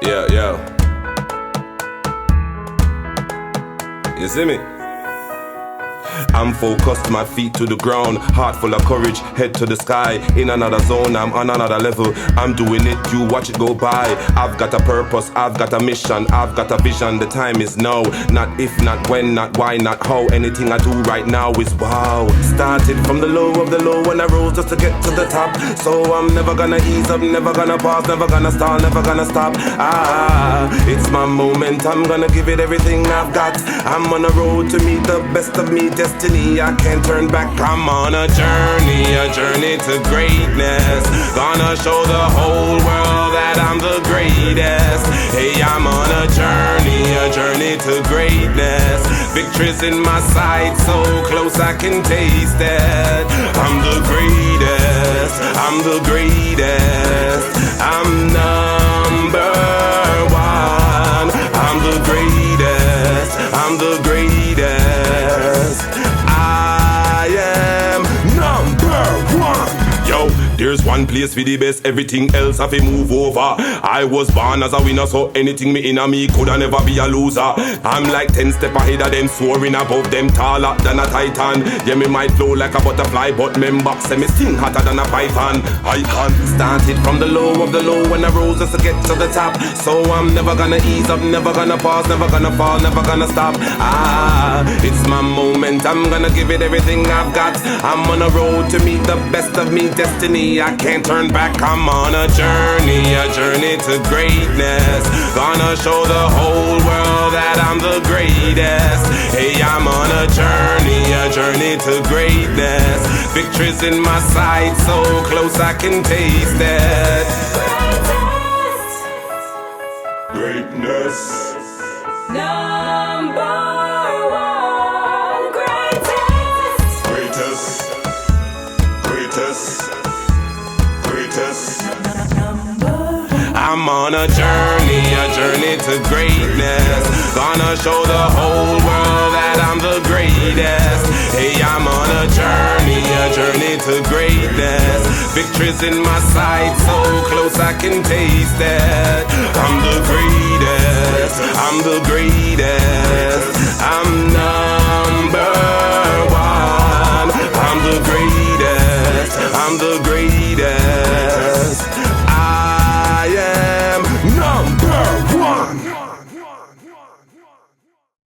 Yeah. You see me? I'm focused, my feet to the ground, heart full of courage, head to the sky. In another zone, I'm on another level. I'm doing it, you watch it go by. I've got a purpose, I've got a mission, I've got a vision. The time is now, not if, not when, not why, not how. Anything I do right now is wow. Started from the low of the low when I rose just to get to the top. So I'm never gonna ease up, never gonna pause, never gonna stall, never gonna stop. It's my moment, I'm gonna give it everything I've got. I'm on a road to meet the best of me, destiny, I can't turn back. I'm on a journey to greatness. Gonna show the whole world that I'm the greatest. Hey, I'm on a journey to greatness. Victory's in my sight, so close I can taste it. I'm the greatest, I'm the greatest. I'm number one. I'm the greatest, I'm the greatest. I am number one. Yo, there's one place for the best, everything else have to move over. I was born as a winner, so anything me in a me coulda never be a loser. I'm like 10 steps ahead of them, soaring above them, taller than a titan. Yeah, me might flow like a butterfly, but member say me sting hotter than a python. I can't start it from the low of the low when I rose just to get to the top. So I'm never gonna ease up, never gonna pause, never gonna fall, never gonna stop. It's my moment, I'm gonna give it everything I've got. I'm on a road to meet the best of me, destiny, I can't turn back. I'm on a journey to greatness. Gonna show the whole world that I'm the greatest. Hey, I'm on a journey to greatness. Victory's in my sight, so close I can taste it. Greatness. Number one, greatest. I'm on a journey to greatness. Gonna show the whole world that I'm the greatest. Hey, I'm on a journey to greatness. Victory's in my sight, so close I can taste it. I'm the greatest, I'm the greatest. I'm number